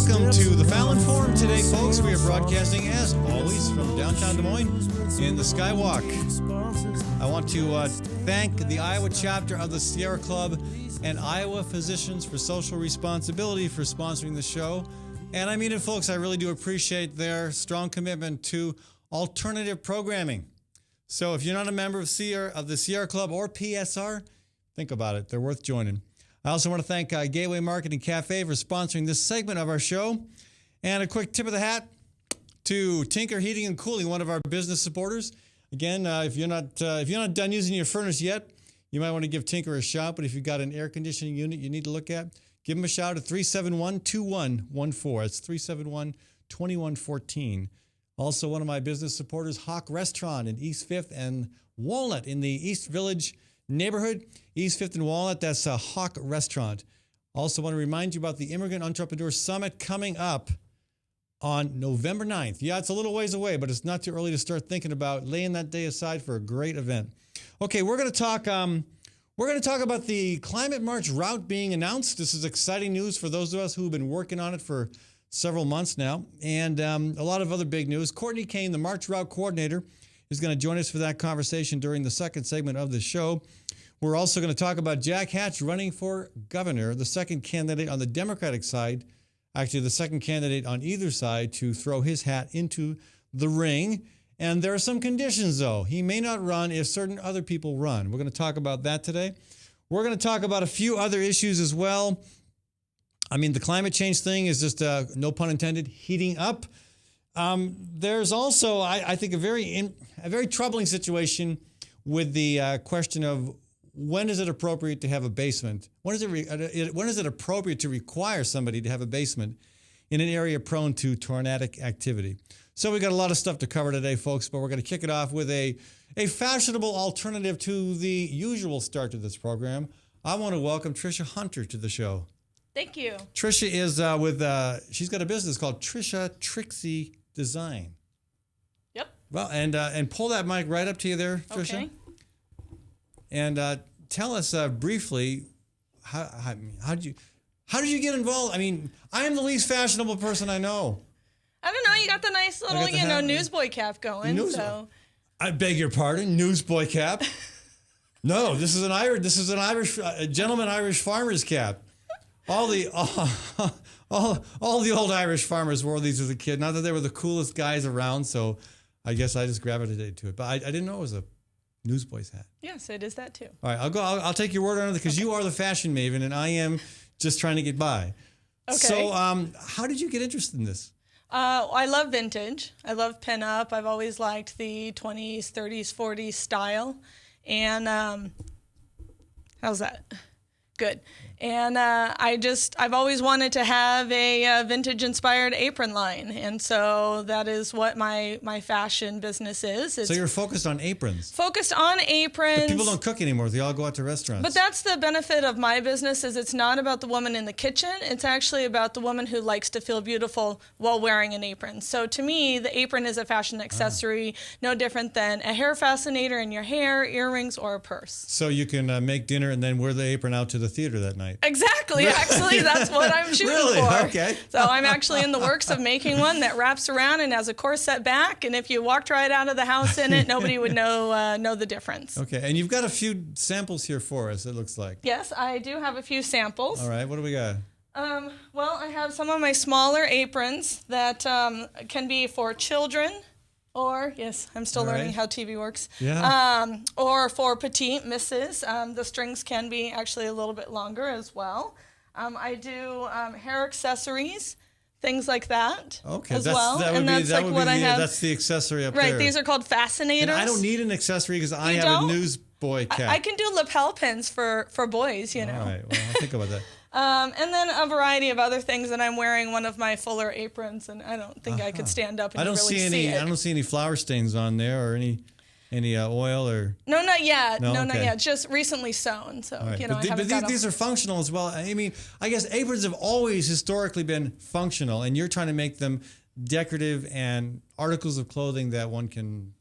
welcome to the Fallon Forum today, folks. We are broadcasting, as always, from downtown Des Moines in the Skywalk. I want to thank the Iowa chapter of the Sierra Club and Iowa Physicians for Social Responsibility for sponsoring the show. And I mean it, folks, I really do appreciate their strong commitment to alternative programming. So if you're not a member of the Sierra Club or PSR, think about it. They're worth joining. I also want to thank Gateway Marketing Cafe for sponsoring this segment of our show. And a quick tip of the hat to Tinker Heating and Cooling, one of our business supporters. Again, if you're not done using your furnace yet, you might want to give Tinker a shout. But if you've got an air conditioning unit you need to look at, give them a shout at 371-2114. It's 371-2114. Also, one of my business supporters, Hawk Restaurant in East 5th and Walnut in the East Village neighborhood. East 5th and Walnut, that's a Hawk Restaurant. Also want to remind you about the Immigrant Entrepreneur Summit coming up on November 9th. Yeah, it's a little ways away, but it's not too early to start thinking about laying that day aside for a great event. Okay, we're going to talk about the Climate March route being announced. This is exciting news for those of us who've been working on it for several months now, and a lot of other big news. Courtney Kane, the March Route Coordinator, is going to join us for that conversation during the second segment of the show. We're also going to talk about Jack Hatch running for governor, the second candidate on the Democratic side, actually the second candidate on either side to throw his hat into the ring. And there are some conditions, though. He may not run if certain other people run. We're going to talk about that today. We're going to talk about a few other issues as well. I mean, the climate change thing is just, no pun intended, heating up. There's also, I think, a very troubling situation with the question of when is it appropriate to have a basement? When is it appropriate to require somebody to have a basement in an area prone to tornadic activity? So we got a lot of stuff to cover today, folks, but we're going to kick it off with a fashionable alternative to the usual start to this program. I want to welcome Tricia Hunter to the show. Thank you. Tricia is she's got a business called Tricia Trixie Design. Yep. Well, and pull that mic right up to you there, Tricia. Okay. And tell us briefly how did you get involved? I mean, I am the least fashionable person I know. I don't know. You got the nice little, newsboy cap going. So I beg your pardon, newsboy cap. No, this is an Irish gentleman Irish farmer's cap. All the old Irish farmers wore these as a kid. Not that they were the coolest guys around, so I guess I just gravitated to it. But I didn't know it was a newsboy's hat. Yes, it is that too. All right, I'll take your word on it because you are the fashion maven and I am just trying to get by. Okay. So, how did you get interested in this? I love vintage. I love pinup. I've always liked the 20s, 30s, 40s style. And how's that? Good. And I've always wanted to have a vintage-inspired apron line, and so that is what my fashion business is. So you're focused on aprons? Focused on aprons. But people don't cook anymore. They all go out to restaurants. But that's the benefit of my business is it's not about the woman in the kitchen. It's actually about the woman who likes to feel beautiful while wearing an apron. So to me, the apron is a fashion accessory, no different than a hair fascinator in your hair, earrings, or a purse. So you can make dinner and then wear the apron out to the theater that night. Exactly. Actually, that's what I'm shooting really? for. Okay. So I'm actually in the works of making one that wraps around and has a corset back, and if you walked right out of the house in it, nobody would know the difference. Okay, and you've got a few samples here for us, it looks like. Yes, I do have a few samples. All right, what do we got? Well, I have some of my smaller aprons that can be for children. Or, yes, I'm still learning how TV works. Yeah. Or for petite misses. The strings can be actually a little bit longer as well. I do hair accessories, things like that. Okay, as well. That's the accessory up there. Right, these are called fascinators. And I don't need an accessory because I have a newsboy cap. I can do lapel pins for boys, you know. All right, well, I'll think about that. And then a variety of other things, and I'm wearing one of my fuller aprons, and I don't think I could stand up and see it. I don't see any flour stains on there or any oil or. No, not yet. No, not yet. Just recently sewn, so right. But these are functional as well. I mean, I guess aprons have always historically been functional, and you're trying to make them decorative and articles of clothing that one can,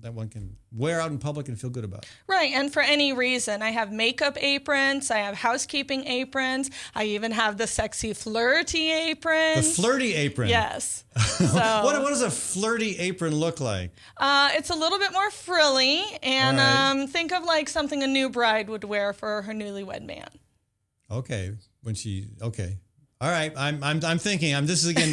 that one can wear out in public and feel good about. Right, and for any reason. I have makeup aprons, I have housekeeping aprons, I even have the sexy flirty aprons. The flirty apron? Yes. So, what does a flirty apron look like? It's a little bit more frilly, and think of like something a new bride would wear for her newlywed man. Okay, all right, I'm thinking. This is again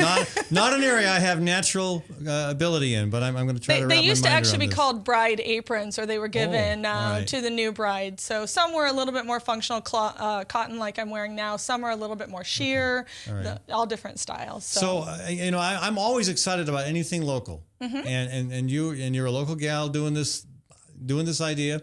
not an area I have natural ability in, but I'm going to try to wrap my mind around this. They used to actually be called bride aprons, or they were given to the new bride. So some were a little bit more functional cotton, like I'm wearing now. Some are a little bit more sheer. Okay. All different styles. So I'm always excited about anything local, and you're a local gal doing this idea.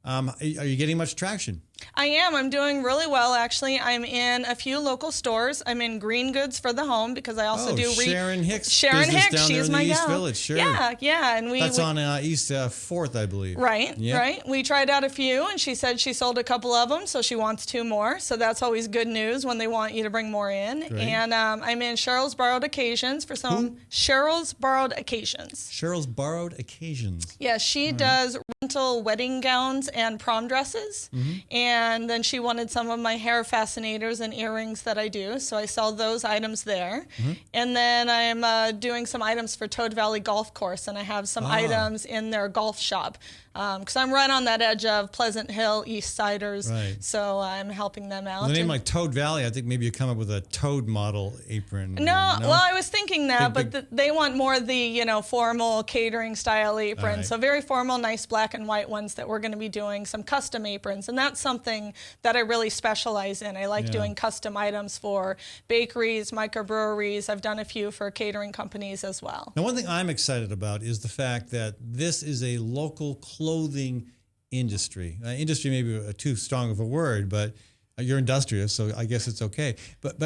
Are you getting much traction? I am. I'm doing really well, actually. I'm in a few local stores. I'm in Green Goods for the home because I also do Sharon Hicks. Sharon Hicks, down she's there in the my East gal. Village. Sure. Yeah, and that's on East 4th, I believe. Right, yep. Right. We tried out a few, and she said she sold a couple of them, so she wants 2 more. So that's always good news when they want you to bring more in. Great. And I'm in Cheryl's Borrowed Occasions for some. Cheryl's Borrowed Occasions. Cheryl's Borrowed Occasions. Yeah, she does rental wedding gowns and prom dresses, and then she wanted some of my hair fascinators and earrings that I do, so I sell those items there. And then I'm doing some items for Toad Valley Golf Course, and I have some items in their golf shop because I'm right on that edge of Pleasant Hill, East Siders, so I'm helping them out. The name like Toad Valley, I think maybe you come up with a Toad model apron. No, well, I was thinking that, but they want more the formal catering style apron. So very formal, nice black and white ones that we're going to be doing, some custom aprons, and that's something that I really specialize in. I like doing custom items for bakeries, microbreweries. I've done a few for catering companies as well. Now, one thing I'm excited about is the fact that this is a local clothing industry. Industry may be too strong of a word, but you're industrious, so I guess it's okay. But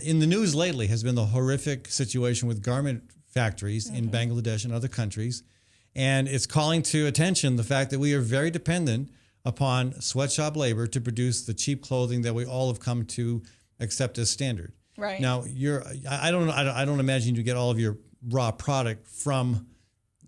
in the news lately has been the horrific situation with garment factories in Bangladesh and other countries, and it's calling to attention the fact that we are very dependent upon sweatshop labor to produce the cheap clothing that we all have come to accept as standard. Right. Now, I don't imagine you get all of your raw product from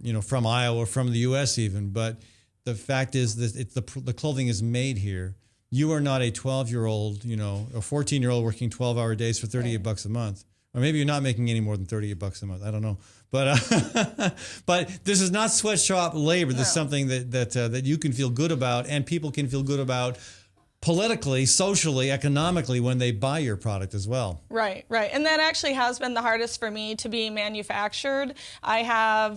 Iowa or from the U.S. even, but the fact is that the clothing is made here. You are not a 12-year-old, a 14-year-old working 12-hour days for $38 a month. Or maybe you're not making any more than $38 a month. I don't know. But but this is not sweatshop labor. This is something that you can feel good about, and people can feel good about politically, socially, economically when they buy your product as well. Right. And that actually has been the hardest for me to be manufactured. I have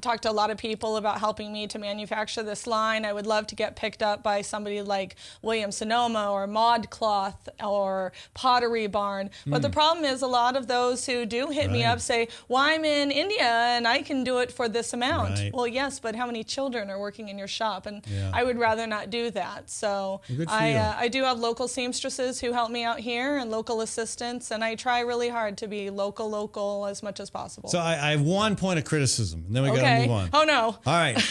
talked to a lot of people about helping me to manufacture this line. I would love to get picked up by somebody like Williams-Sonoma or ModCloth or Pottery Barn. But the problem is a lot of those who do hit me up say, well, I'm in India and I can do it for this amount. Right. Well, yes, but how many children are working in your shop? And I would rather not do that. So I do have local seamstresses who help me out here and local assistants, and I try really hard to be local as much as possible. So I have one point of criticism, and then we got to move on. Oh, no. All right.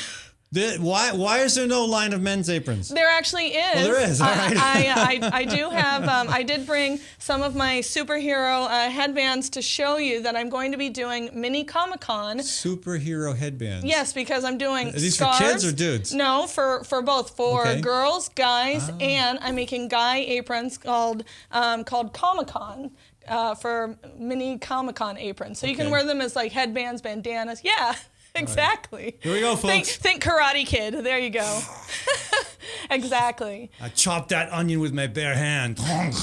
Why is there no line of men's aprons? There actually is. Well, there is. All right. I do have. I did bring some of my superhero headbands to show you that I'm going to be doing mini Comic-Con. Superhero headbands. Yes, because I'm doing. Are these scarves. for kids or dudes? No, for both. For girls, guys, and I'm making guy aprons called Comic-Con. For mini Comic-Con aprons, so you can wear them as like headbands, bandanas. Yeah. Exactly. Right. Here we go, folks. Think Karate Kid. There you go. Exactly. I chopped that onion with my bare hand.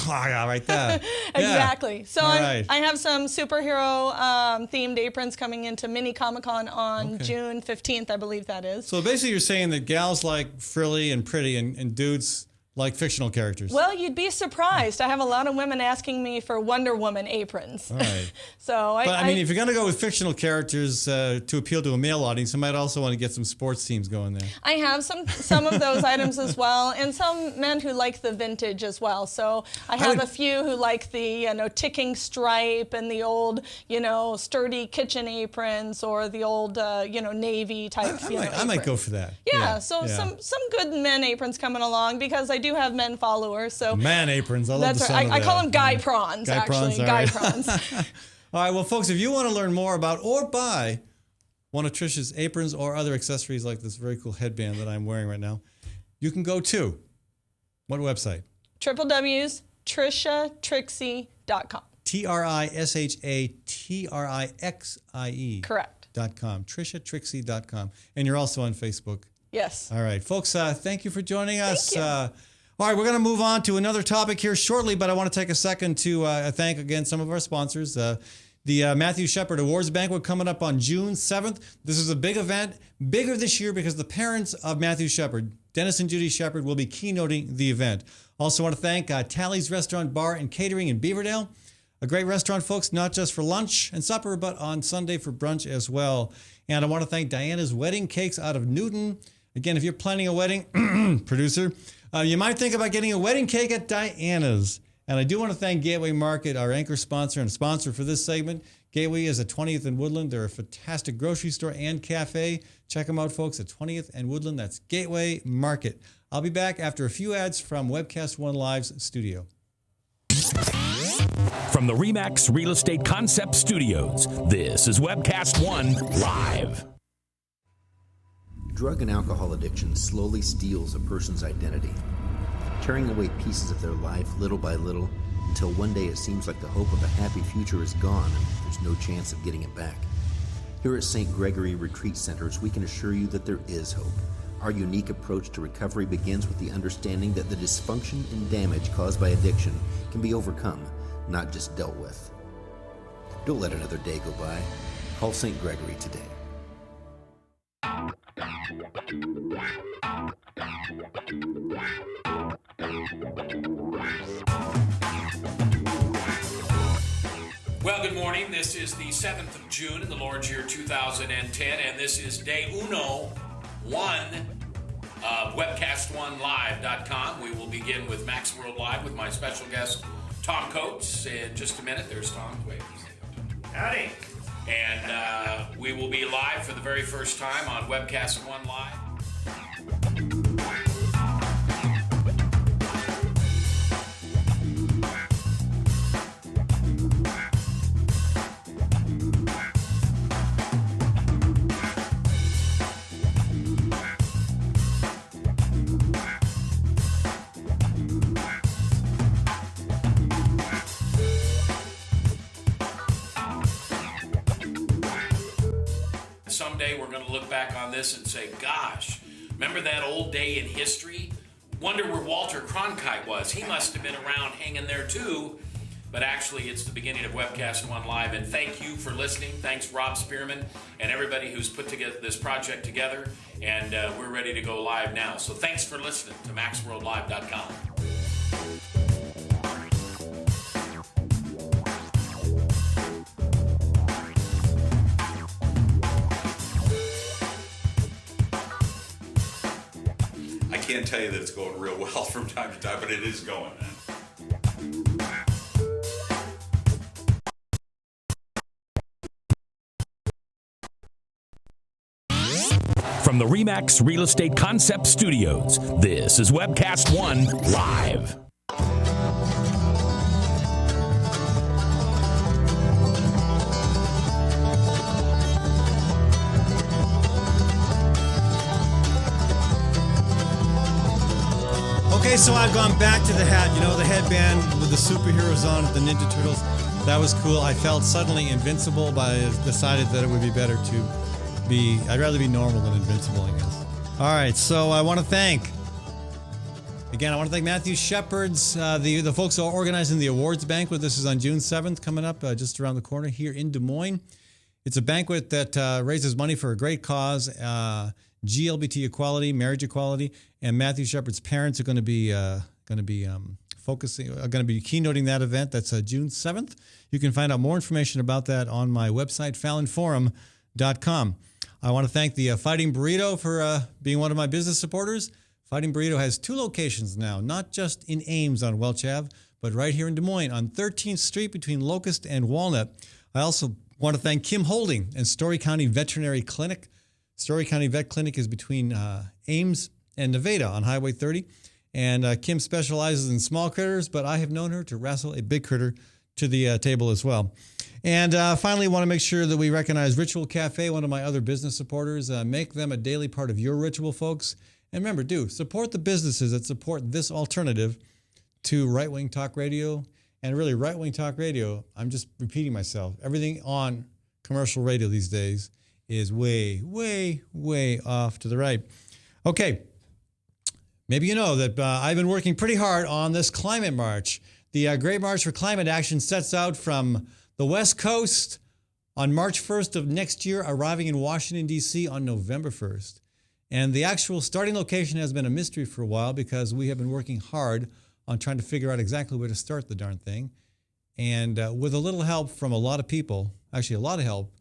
Right there. Exactly. Yeah. So I have some superhero themed aprons coming into Mini Comic-Con on June 15th, I believe that is. So basically you're saying that gals like frilly and pretty and dudes like fictional characters. Well, you'd be surprised. I have a lot of women asking me for Wonder Woman aprons. All right. But I mean, if you're going to go with fictional characters to appeal to a male audience, you might also want to get some sports teams going there. I have some of those items as well, and some men who like the vintage as well. So I have a few who like the ticking stripe and the old sturdy kitchen aprons or the old navy type. I might go for that. Yeah. So some good men aprons coming along because I do have men followers. So man aprons. I love the sound of that. I call them guy prawns. Guy prawns. All right, well, folks, if you want to learn more about or buy one of Trisha's aprons or other accessories like this very cool headband that I'm wearing right now, you can go to what website? www.trishatrixie.com. TRISHATRIXIE. Correct. .com. TrishaTrixie.com. And you're also on Facebook. Yes. All right, folks, thank you for joining us. Thank you. All right, we're going to move on to another topic here shortly, but I want to take a second to thank again some of our sponsors. The Matthew Shepard Awards Banquet coming up on June 7th. This is a big event, bigger this year because the parents of Matthew Shepard, Dennis and Judy Shepard, will be keynoting the event. Also want to thank Tally's Restaurant, Bar, and Catering in Beaverdale. A great restaurant, folks, not just for lunch and supper, but on Sunday for brunch as well. And I want to thank Diana's Wedding Cakes out of Newton. Again, if you're planning a wedding, producer, you might think about getting a wedding cake at Diana's. And I do want to thank Gateway Market, our anchor sponsor and sponsor for this segment. Gateway is at 20th and Woodland. They're a fantastic grocery store and cafe. Check them out, folks, at 20th and Woodland. That's Gateway Market. I'll be back after a few ads from Webcast One Live's studio. From the RE/MAX Real Estate Concept Studios, this is Webcast One Live. Drug and alcohol addiction slowly steals a person's identity, tearing away pieces of their life little by little until one day it seems like the hope of a happy future is gone and there's no chance of getting it back. Here at St. Gregory Retreat Centers, we can assure you that there is hope. Our unique approach to recovery begins with the understanding that the dysfunction and damage caused by addiction can be overcome, not just dealt with. Don't let another day go by. Call St. Gregory today. Well, good morning. This is the 7th of June in the Lord's year 2010, and this is day 1 of WebcastOneLive.com. We will begin with Max World Live with my special guest, Tom Coates. In just a minute, there's Tom. Wait. Howdy. And we will be live for the very first time on Webcast One Live. Someday we're going to look back on this and say, gosh, remember that old day in history? Wonder where Walter Cronkite was. He must have been around hanging there too. But actually, it's the beginning of Webcast One Live. And thank you for listening. Thanks, Rob Spearman, and everybody who's put together this project together. And we're ready to go live now. So thanks for listening to MaxWorldLive.com. I can't tell you that it's going real well from time to time, but it is going. From the RE/MAX Real Estate Concept Studios, this is Webcast One Live. Okay, so I've gone back to the hat. You know, the headband with the superheroes on it, the Ninja Turtles. That was cool. I felt suddenly invincible, but I decided that it would be better to be, I'd rather be normal than invincible, I guess. All right, so I want to thank Matthew Shepard's, the folks who are organizing the awards banquet. This is on June 7th, coming up just around the corner here in Des Moines. It's a banquet that raises money for a great cause, GLBT equality, marriage equality, and Matthew Shepard's parents are going to be keynoting that event. That's June 7th. You can find out more information about that on my website, FallonForum.com. I want to thank the Fighting Burrito for being one of my business supporters. Fighting Burrito has 2 locations now, not just in Ames on Welch Ave, but right here in Des Moines on 13th Street between Locust and Walnut. I also want to thank Kim Holding and Story County Veterinary Clinic. Story County Vet Clinic is between Ames and Nevada on Highway 30. And Kim specializes in small critters, but I have known her to wrestle a big critter to the table as well. And finally, want to make sure that we recognize Ritual Cafe, one of my other business supporters. Make them a daily part of your ritual, folks. And remember, support the businesses that support this alternative to right-wing talk radio. And really, right-wing talk radio, I'm just repeating myself, everything on commercial radio these days is way, way, way off to the right. Okay, maybe you know that I've been working pretty hard on this climate march. The Great March for Climate Action sets out from the West Coast on March 1st of next year, arriving in Washington, D.C. on November 1st. And the actual starting location has been a mystery for a while because we have been working hard on trying to figure out exactly where to start the darn thing. And with a little help from a lot of people, actually a lot of help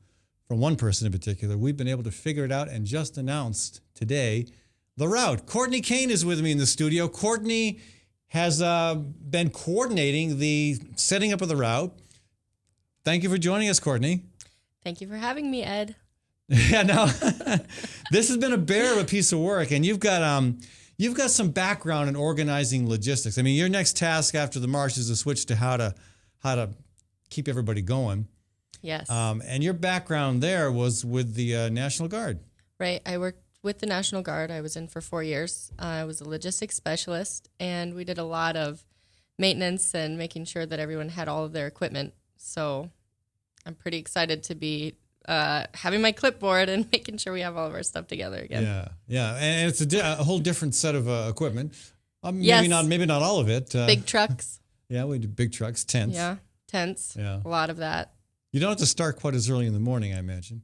from one person in particular, we've been able to figure it out and just announced today the route. Courtney Kane is with me in the studio. Courtney has been coordinating the setting up of the route. Thank you for joining us, Courtney. Thank you for having me, Ed. Yeah, no, this has been a bear of a piece of work, and you've got some background in organizing logistics. I mean, your next task after the march is to switch to how to keep everybody going. Yes. And your background there was with the National Guard. Right. I worked with the National Guard. I was in for 4 years. I was a logistics specialist, and we did a lot of maintenance and making sure that everyone had all of their equipment. So I'm pretty excited to be having my clipboard and making sure we have all of our stuff together again. Yeah. And it's a whole different set of equipment. Yes. Maybe not all of it. Big trucks. Yeah, we do big trucks, tents. Yeah, tents. Yeah. A lot of that. You don't have to start quite as early in the morning, I imagine.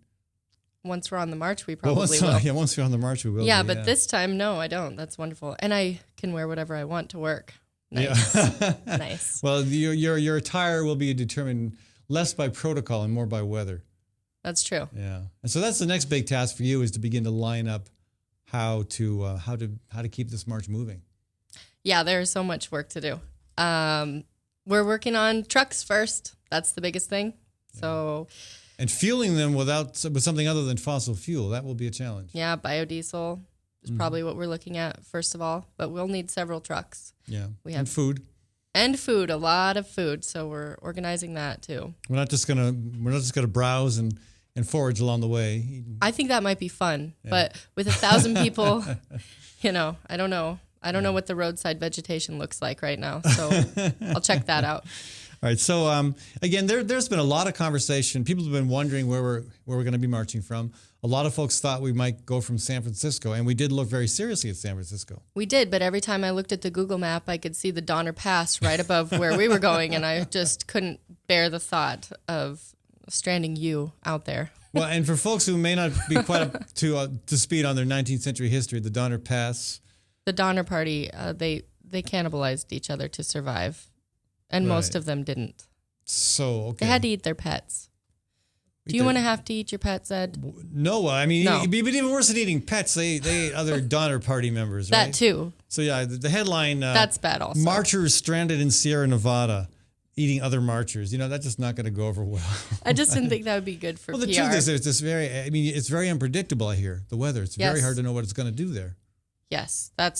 Once we're on the march, we probably will. Yeah, once we're on the march, we will. Yeah, but this time, no, I don't. That's wonderful. And I can wear whatever I want to work. Nice. Yeah. Nice. Well, your attire will be determined less by protocol and more by weather. That's true. Yeah. And so that's the next big task for you, is to begin to line up how to keep this march moving. Yeah, there's so much work to do. We're working on trucks first. That's the biggest thing. So, and fueling them with something other than fossil fuel, that will be a challenge. Yeah, biodiesel is probably what we're looking at first of all, but we'll need several trucks. Yeah. We have and food. And food, a lot of food. So we're organizing that too. We're not just gonna browse and forage along the way. I think that might be fun, but with 1,000 people, I don't know. I don't know what the roadside vegetation looks like right now, so I'll check that out. All right. So again, there's been a lot of conversation. People have been wondering where we're going to be marching from. A lot of folks thought we might go from San Francisco, and we did look very seriously at San Francisco. We did, but every time I looked at the Google map, I could see the Donner Pass right above where we were going, and I just couldn't bear the thought of stranding you out there. Well, and for folks who may not be quite up to speed on their 19th century history, the Donner Pass. The Donner Party, they cannibalized each other to survive, and most of them didn't. So, okay. They had to eat their pets. Do you want to have to eat your pets, Ed? No, I mean, No. it'd be even worse than eating pets. They ate other Donner Party members, right? That too. So yeah, the headline. That's bad also. Marchers stranded in Sierra Nevada, eating other marchers. That's just not going to go over well. I just didn't think that would be good for well, the PR. truth is, it's it's very unpredictable. I hear the weather. It's very Yes. hard to know what it's going to do there. Yes, that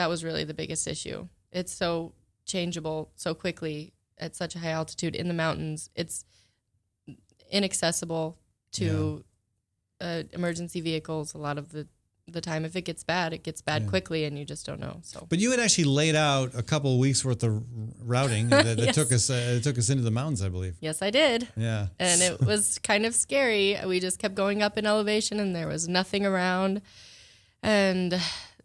was really the biggest issue. It's so changeable so quickly at such a high altitude in the mountains. It's inaccessible to emergency vehicles a lot of the time. If it gets bad, it gets bad quickly, and you just don't know. So, but you had actually laid out a couple of weeks worth of routing that Yes. took us into the mountains, I believe. yes, I did. Yeah, And it was kind of scary. We just kept going up in elevation, and there was nothing around, and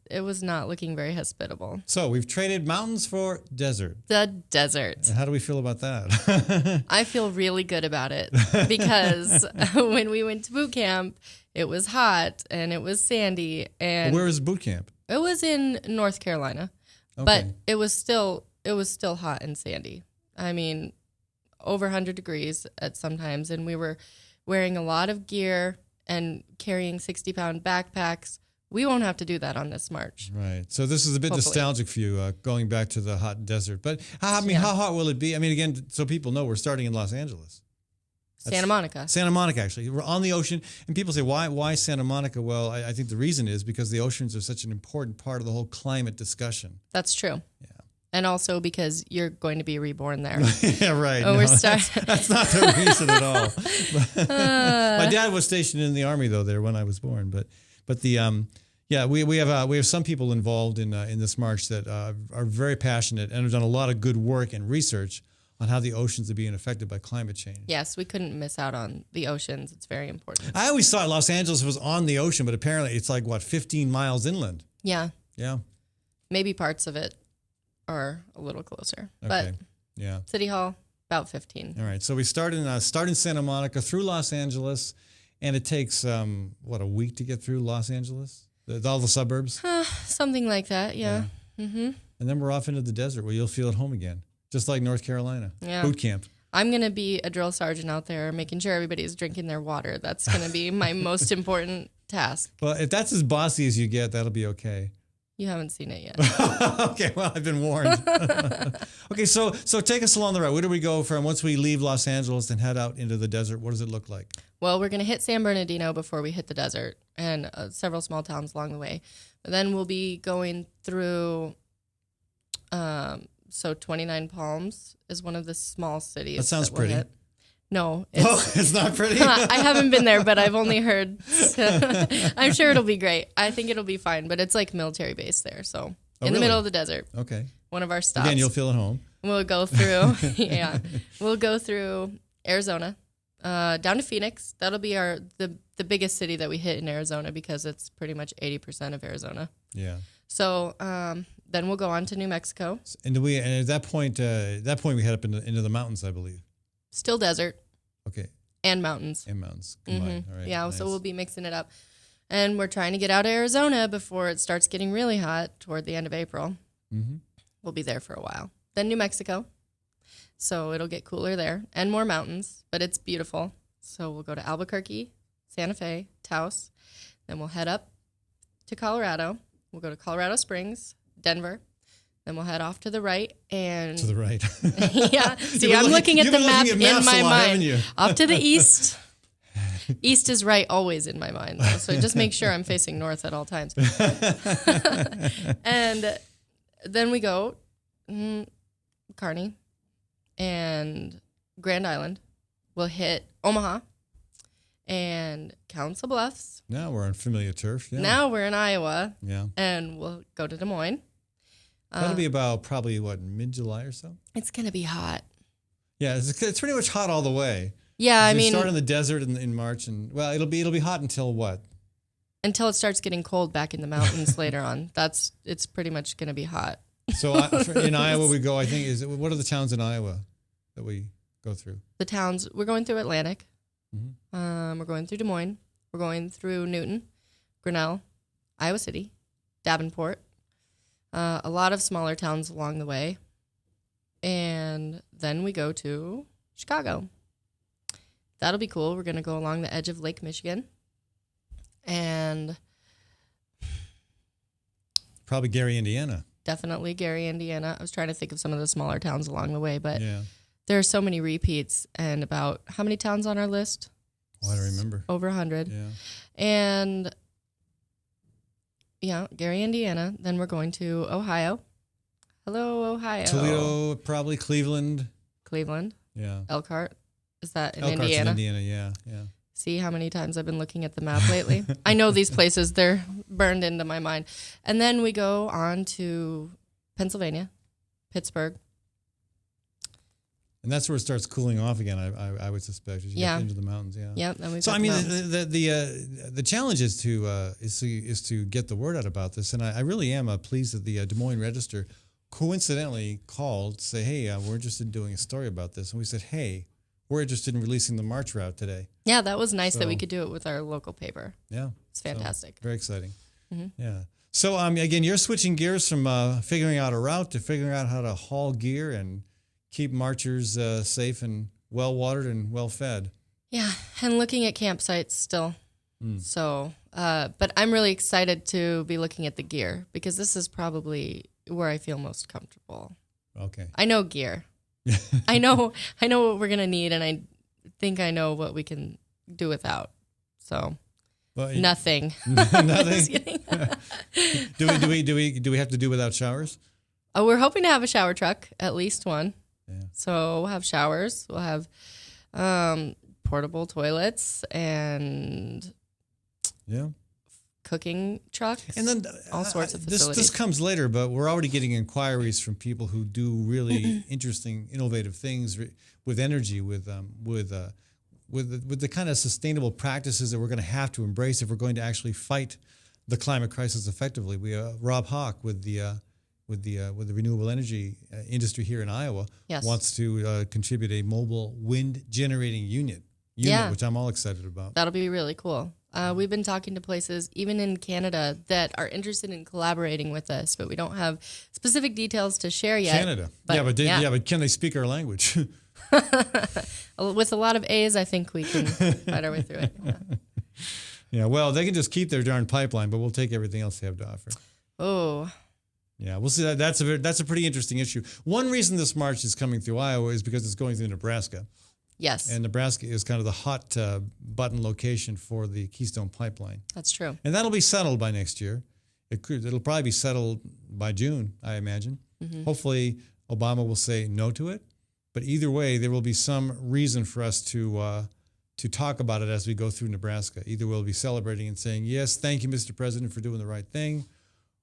it was not looking very hospitable. So we've traded mountains for desert. The desert. How do we feel about that? I feel really good about it because when we went to boot camp, it was hot and it was sandy, and Where is boot camp? it was in North Carolina, but it was still hot and sandy. I mean, over 100 degrees at sometimes, and we were wearing a lot of gear and carrying 60-pound backpacks. We won't have to do that on this march. Right. So this is a bit Hopefully. nostalgic for you, going back to the hot desert. But how hot will it be? I mean, again, so people know we're starting in Los Angeles. Santa Monica. Santa Monica, actually. We're on the ocean, and people say, why Santa Monica? Well, I think the reason is because the oceans are such an important part of the whole climate discussion. That's true. Yeah. And also because you're going to be reborn there. Yeah, right. Oh, No, we're that's not the reason at all. My dad was stationed in the Army, though, there when I was born. But the we have some people involved in this march that are very passionate and have done a lot of good work and research on how the oceans are being affected by climate change. Yes, we couldn't miss out on the oceans. It's very important. I always thought Los Angeles was on the ocean, but apparently it's like, 15 miles inland? Yeah. Yeah. Maybe parts of it are a little closer. Okay. But yeah. City Hall, about 15. All right. So we start in Santa Monica through Los Angeles, and it takes, a week to get through Los Angeles? All the suburbs? Something like that, yeah. Mm-hmm. And then we're off into the desert where you'll feel at home again, just like North Carolina. Yeah. Boot camp. I'm going to be a drill sergeant out there making sure everybody's drinking their water. That's going to be my most important task. Well, if that's as bossy as you get, that'll be okay. You haven't seen it yet. Okay, well, I've been warned. Okay, so take us along the route. Where do we go from once we leave Los Angeles and head out into the desert? What does it look like? Well, we're going to hit San Bernardino before we hit the desert and several small towns along the way. But then we'll be going through, 29 Palms is one of the small cities. That sounds we'll pretty. hit. No. It's not pretty? I haven't been there, but I've only heard. So I'm sure it'll be great. I think it'll be fine, but it's like military base there. So in the middle of the desert. Okay. One of our stops. Again, you'll feel at home. We'll go through, we'll go through Arizona, down to Phoenix. That'll be the biggest city that we hit in Arizona because it's pretty much 80% of Arizona. Yeah. So then we'll go on to New Mexico. And at that point we head up into the mountains, I believe. Still desert. Okay. And mountains. And mountains combined. All right. Yeah, nice. so we'll be mixing it up. And we're trying to get out of Arizona before it starts getting really hot toward the end of April. Mm-hmm. We'll be there for a while. Then New Mexico. So it'll get cooler there and more mountains, but it's beautiful. So we'll go to Albuquerque, Santa Fe, Taos. Then we'll head up to Colorado. We'll go to Colorado Springs, Denver. Then we'll head off to the right and to the right. yeah. See, I'm looking at the map in my mind. Off to the east. East is right always in my mind, though, so just make sure I'm facing north at all times. And then we go Kearney and Grand Island. We'll hit Omaha and Council Bluffs. Now we're on familiar turf. Yeah. Now we're in Iowa. Yeah. And we'll go to Des Moines. That'll be about probably, mid-July or so? It's going to be hot. Yeah, it's pretty much hot all the way. Yeah, I mean, start in the desert in March, and it'll be hot until what? Until it starts getting cold back in the mountains later on. It's pretty much going to be hot. So in Iowa we go. I think what are the towns in Iowa that we go through? The towns we're going through Atlantic. Mm-hmm. We're going through Des Moines. We're going through Newton, Grinnell, Iowa City, Davenport. A lot of smaller towns along the way. And then we go to Chicago. That'll be cool. We're going to go along the edge of Lake Michigan. And probably Gary, Indiana. Definitely Gary, Indiana. I was trying to think of some of the smaller towns along the way, but yeah. There are so many repeats. And about how many towns on our list? Oh, I don't remember. Over 100. Yeah. And yeah, Gary, Indiana. Then we're going to Ohio. Hello, Ohio. Toledo, probably Cleveland. Yeah. Elkhart. Is that in Elkhart's Indiana? in Indiana, yeah. See how many times I've been looking at the map lately? I know these places. They're burned into my mind. And then we go on to Pennsylvania, Pittsburgh. And that's where it starts cooling off again, I would suspect, as you get into the mountains, yeah. Yep. Then so, I mean, the challenge is to get the word out about this. And I really am pleased that the Des Moines Register coincidentally called to say, hey, we're interested in doing a story about this. And we said, hey, we're interested in releasing the march route today. Yeah, that was nice that we could do it with our local paper. Yeah. It's fantastic. So, very exciting. Mm-hmm. Yeah. So, again, you're switching gears from figuring out a route to figuring out how to haul gear and keep marchers safe and well-watered and well-fed. Yeah, and looking at campsites still. So, but I'm really excited to be looking at the gear because this is probably where I feel most comfortable. Okay. I know gear. I know what we're going to need, and I think I know what we can do without. So, nothing. Nothing? Just kidding. Do we have to do without showers? We're hoping to have a shower truck, at least one. Yeah. So we'll have showers. We'll have portable toilets and cooking trucks. And then all sorts of facilities. This comes later, but we're already getting inquiries from people who do really interesting, innovative things with energy, with the kind of sustainable practices that we're going to have to embrace if we're going to actually fight the climate crisis effectively. We Rob Hawk with the renewable energy industry here in Iowa wants to contribute a mobile wind generating unit, which I'm all excited about. That'll be really cool. We've been talking to places, even in Canada, that are interested in collaborating with us, but we don't have specific details to share yet. Canada, but can they speak our language? With a lot of A's, I think we can fight our way through it. Yeah, well, they can just keep their darn pipeline, but we'll take everything else they have to offer. Oh. Yeah, we'll see. That's a pretty interesting issue. One reason this march is coming through Iowa is because it's going through Nebraska. Yes. And Nebraska is kind of the hot button location for the Keystone Pipeline. That's true. And that'll be settled by next year. It'll probably be settled by June, I imagine. Mm-hmm. Hopefully, Obama will say no to it. But either way, there will be some reason for us to talk about it as we go through Nebraska. Either we'll be celebrating and saying, yes, thank you, Mr. President, for doing the right thing.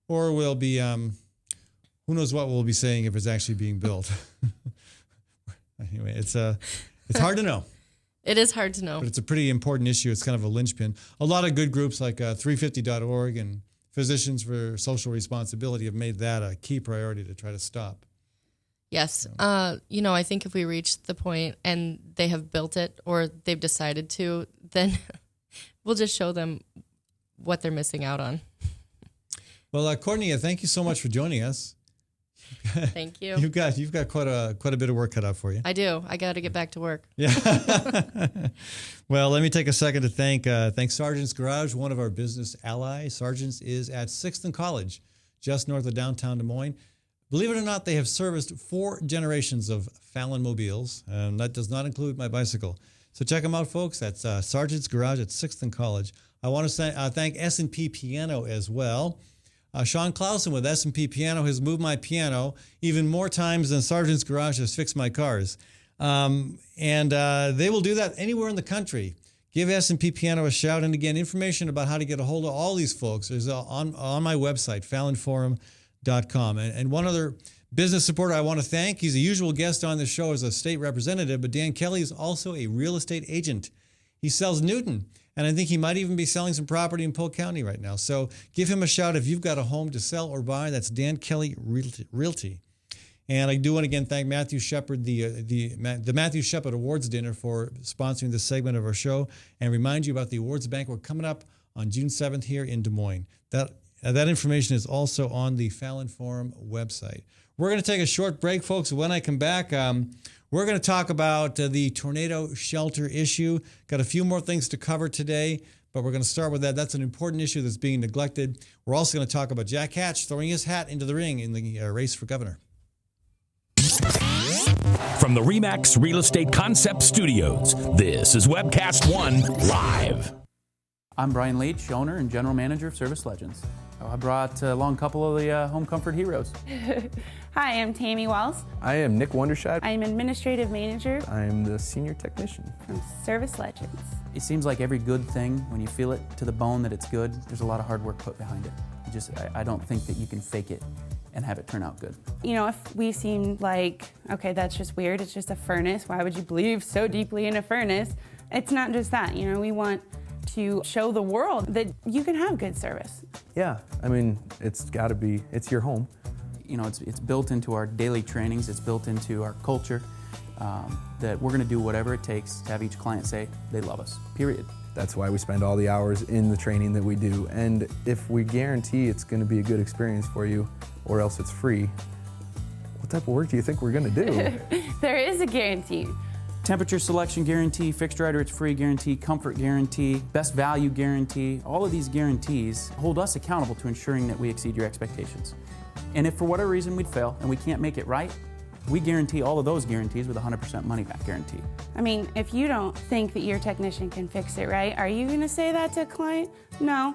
Or we'll be, who knows what we'll be saying if it's actually being built. Anyway, it's hard to know. It is hard to know. But it's a pretty important issue. It's kind of a linchpin. A lot of good groups like 350.org and Physicians for Social Responsibility have made that a key priority to try to stop. Yes. I think if we reach the point and they have built it or they've decided to, then we'll just show them what they're missing out on. Well, Courtney, thank you so much for joining us. Thank you. You've got quite a bit of work cut out for you. I do. I got to get back to work. Yeah. Well, let me take a second to thank Sargent's Garage, one of our business allies. Sargent's is at 6th and College, just north of downtown Des Moines. Believe it or not, they have serviced 4 generations of Fallon mobiles, and that does not include my bicycle. So check them out, folks. That's Sargent's Garage at 6th and College. I want to thank S&P Piano as well. Sean Clausen with S&P Piano has moved my piano even more times than Sargent's Garage has fixed my cars. And they will do that anywhere in the country. Give S&P Piano a shout. And again, information about how to get a hold of all these folks is on my website, FallonForum.com. And one other business supporter I want to thank, he's a usual guest on the show as a state representative, but Dan Kelly is also a real estate agent. He sells Newton, and I think he might even be selling some property in Polk County right now. So give him a shout if you've got a home to sell or buy. That's Dan Kelly Realty. And I do want to again thank Matthew Shepard, the Matthew Shepard Awards Dinner, for sponsoring this segment of our show, and remind you about the awards banquet coming up on June 7th here in Des Moines. That information is also on the Fallon Forum website. We're going to take a short break, folks. When I come back, we're going to talk about the tornado shelter issue. Got a few more things to cover today, but we're going to start with that. That's an important issue that's being neglected. We're also going to talk about Jack Hatch throwing his hat into the ring in the race for governor. From the RE/MAX Real Estate Concept Studios, this is Webcast One Live. I'm Brian Leach, owner and general manager of Service Legends. I brought along a couple of the home comfort heroes. Hi, I'm Tammy Wells. I am Nick Wondershot. I'm administrative mmanager. I'm the senior technician from Service Legends. It seems like every good thing, when you feel it to the bone that it's good, there's a lot of hard work put behind it. I don't think that you can fake it and have it turn out good. You know, if we seem like, okay, that's just weird, it's just a furnace, why would you believe so deeply in a furnace? It's not just that, you know, we want to show the world that you can have good service. Yeah, I mean, it's your home. You know, it's built into our daily trainings, it's built into our culture, that we're gonna do whatever it takes to have each client say they love us, period. That's why we spend all the hours in the training that we do. And if we guarantee it's gonna be a good experience for you, or else it's free, what type of work do you think we're gonna do? There is a guarantee. Temperature selection guarantee, fixed right or it's free guarantee, comfort guarantee, best value guarantee. All of these guarantees hold us accountable to ensuring that we exceed your expectations. And if for whatever reason we'd fail and we can't make it right, we guarantee all of those guarantees with a 100% money back guarantee. I mean, if you don't think that your technician can fix it right, are you gonna say that to a client? No.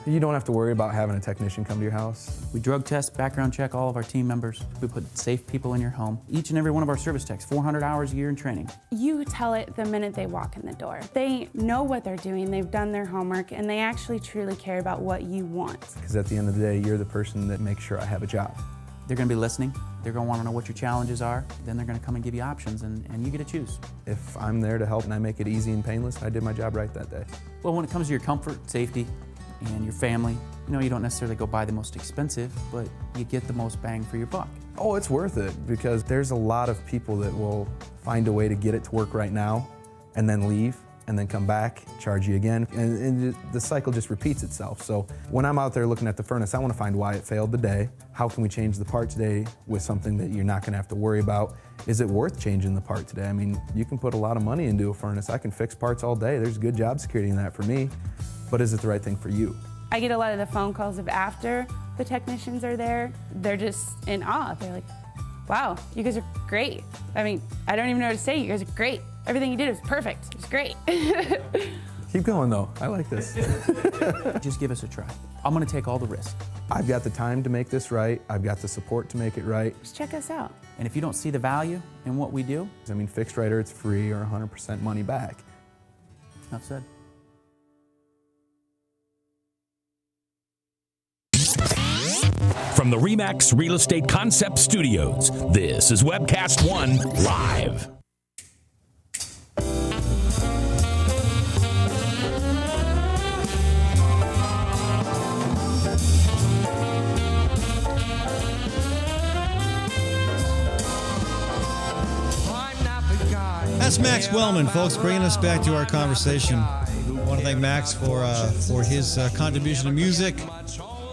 You don't have to worry about having a technician come to your house. We drug test, background check all of our team members. We put safe people in your home. Each and every one of our service techs, 400 hours a year in training. You tell it the minute they walk in the door. They know what they're doing, they've done their homework, and they actually truly care about what you want. Because at the end of the day, you're the person that makes sure I have a job. They're going to be listening. They're going to want to know what your challenges are. Then they're going to come and give you options, and you get to choose. If I'm there to help and I make it easy and painless, I did my job right that day. Well, when it comes to your comfort, safety, and your family, you don't necessarily go buy the most expensive, but you get the most bang for your buck. Oh, it's worth it, because there's a lot of people that will find a way to get it to work right now and then leave and then come back, charge you again, and the cycle just repeats itself. So when I'm out there looking at the furnace, I want to find why it failed today. How can we change the part today with something that you're not going to have to worry about? Is it worth changing the part today? I mean, you can put a lot of money into a furnace. I can fix parts all day. There's good job security in that for me, but is it the right thing for you? I get a lot of the phone calls of after the technicians are there. They're just in awe. They're like, wow, you guys are great. I mean, I don't even know what to say. You guys are great. Everything you did was perfect. It was great. Keep going though, I like this. Just give us a try. I'm going to take all the risk. I've got the time to make this right. I've got the support to make it right. Just check us out. And if you don't see the value in what we do, I mean, fixed right or it's free or 100% money back. enough said. From the RE/MAX Real Estate Concept Studios, this is Webcast One Live. That's Max Wellman, folks, bringing us back to our conversation. I want to thank Max for his contribution to music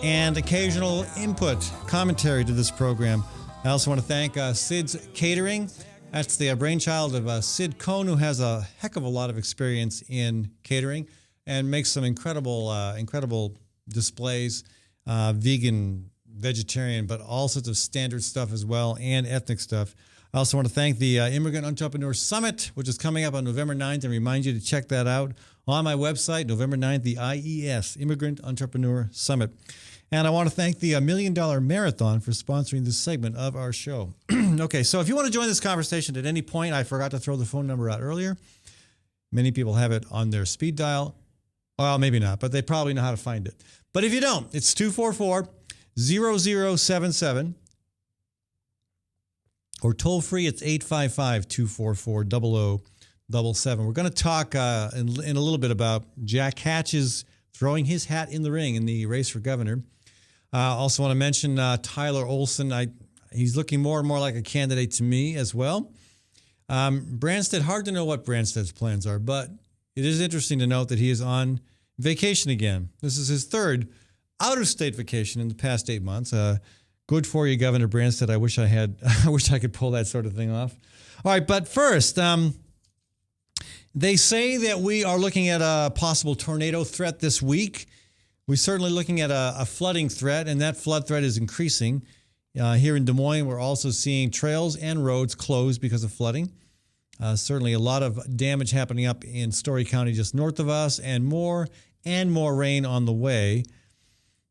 and occasional input, commentary to this program. I also want to thank Sid's Catering. That's the brainchild of Sid Cohn, who has a heck of a lot of experience in catering and makes some incredible displays, vegan, vegetarian, but all sorts of standard stuff as well, and ethnic stuff. I also want to thank the Immigrant Entrepreneur Summit, which is coming up on November 9th, and remind you to check that out on my website, November 9th, the IES, Immigrant Entrepreneur Summit. And I want to thank the $1 Million Marathon for sponsoring this segment of our show. Okay, so if you want to join this conversation at any point, I forgot to throw the phone number out earlier. Many people have it on their speed dial. Well, maybe not, but they probably know how to find it. But if you don't, it's 244-0077. Or toll free, it's 855-244-0077. We're going to talk in a little bit about Jack Hatch's throwing his hat in the ring in the race for governor. Also want to mention Tyler Olson. He's looking more and more like a candidate to me as well. Branstad, hard to know what Branstad's plans are, but it is interesting to note that he is on vacation again. This is his third out-of-state vacation in the past 8 months. Good for you, Governor Branstad. I wish I could pull that sort of thing off. All right, but first, they say that we are looking at a possible tornado threat this week. We're certainly looking at a flooding threat, and that flood threat is increasing. Here in Des Moines, we're also seeing trails and roads closed because of flooding. Certainly a lot of damage happening up in Story County just north of us, and more rain on the way.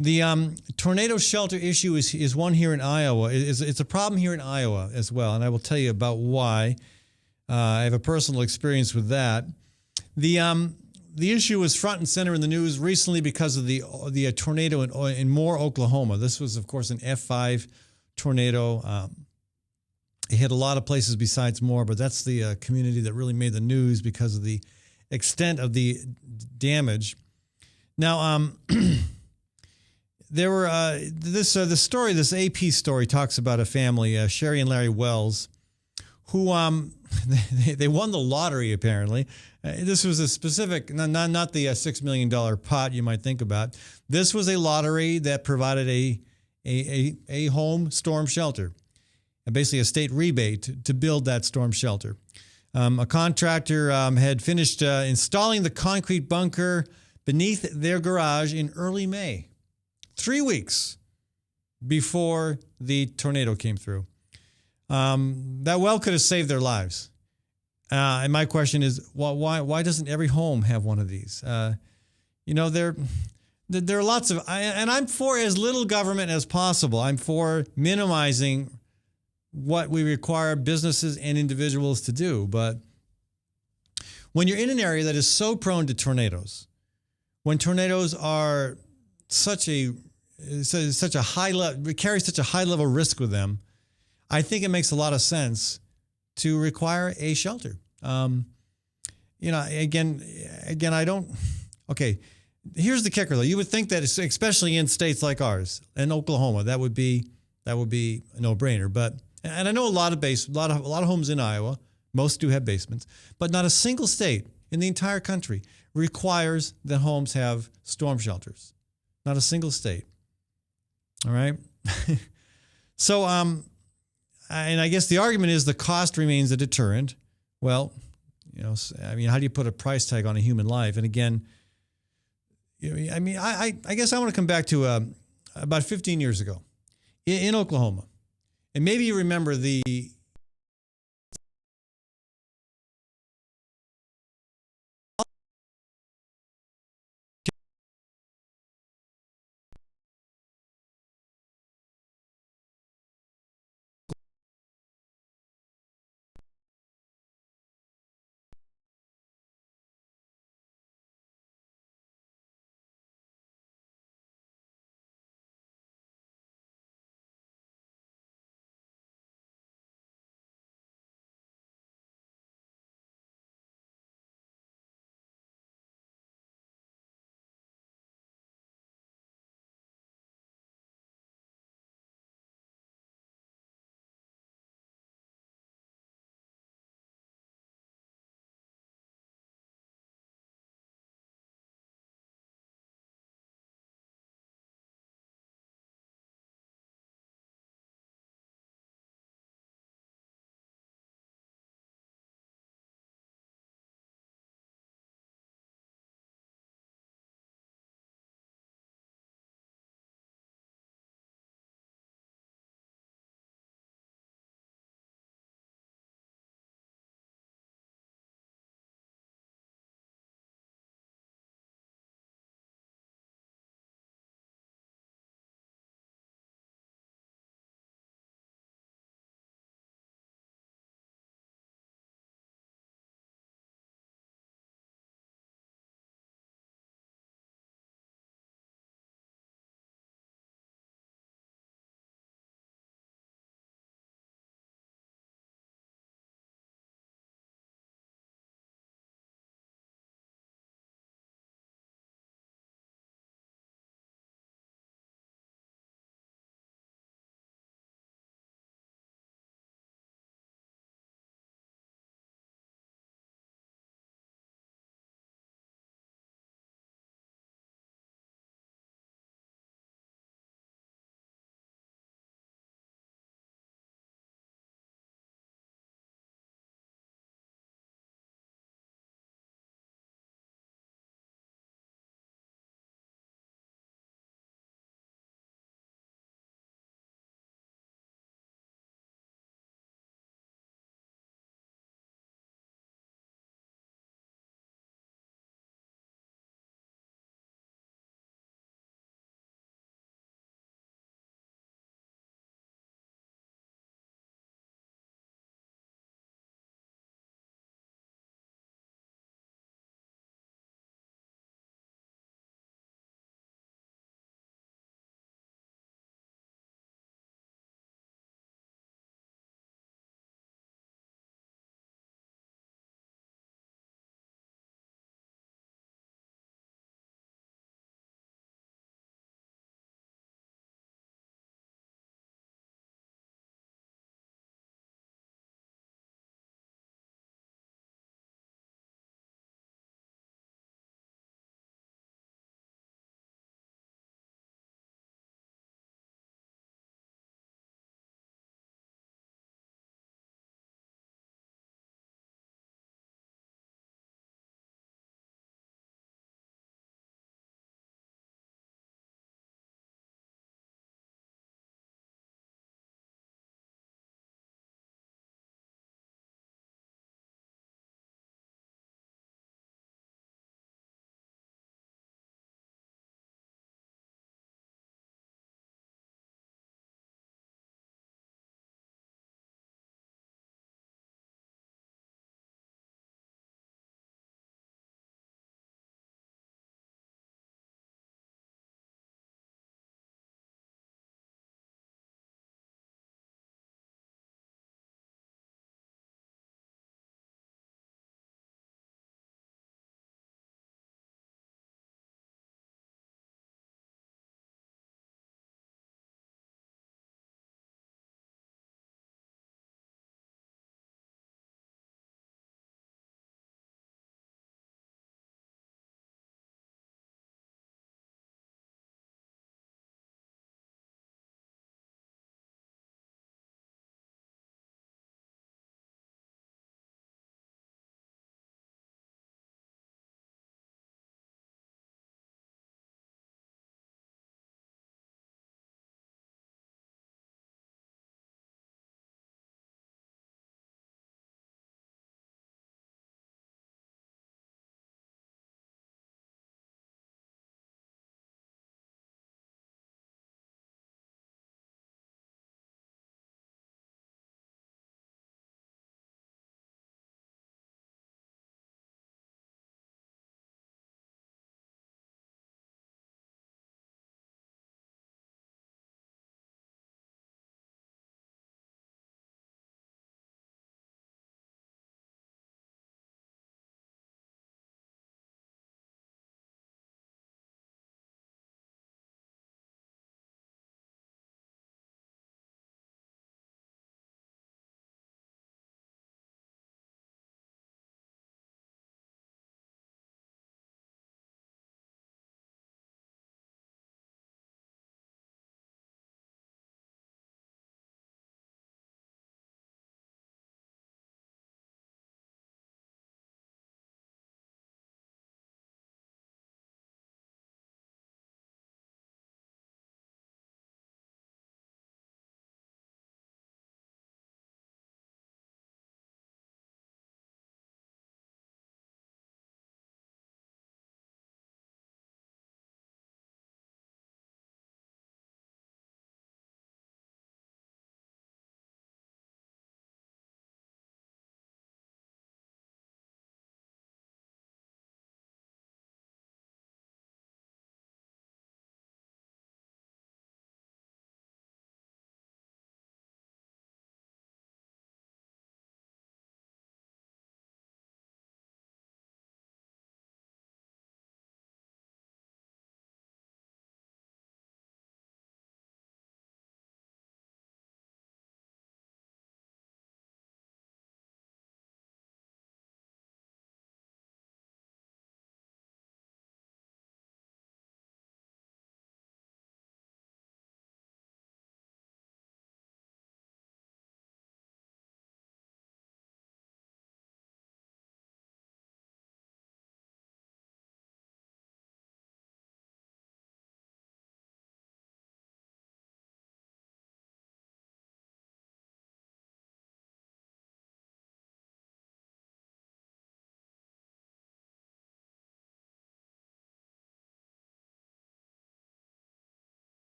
The tornado shelter issue is one here in Iowa. It's a problem here in Iowa as well, and I will tell you about why. I have a personal experience with that. The issue was front and center in the news recently because of the tornado in Moore, Oklahoma. This was, of course, an F5 tornado. It hit a lot of places besides Moore, but that's the community that really made the news because of the extent of the damage. Now, there were this AP story talks about a family, Sherry and Larry Wells, who they won the lottery apparently. This was a specific, not the $6 million pot you might think about. This was a lottery that provided a home storm shelter, and basically a state rebate to build that storm shelter. A contractor had finished installing the concrete bunker beneath their garage in early May. 3 weeks before the tornado came through. That well could have saved their lives. And my question is, why doesn't every home have one of these? They're there are lots of, and I'm for as little government as possible. I'm for minimizing what we require businesses and individuals to do. But when you're in an area that is so prone to tornadoes, when tornadoes are such a high level, carry such a high level risk with them, I think it makes a lot of sense to require a shelter. Again, I don't. Okay, here's the kicker, though. You would think that, especially in states like ours, in Oklahoma, that would be a no-brainer. But and I know a lot of homes in Iowa, most do have basements, but not a single state in the entire country requires that homes have storm shelters. Not a single state. All right. So, and I guess the argument is the cost remains a deterrent. Well, how do you put a price tag on a human life? And again, I guess I want to come back to about 15 years ago in Oklahoma. And maybe you remember the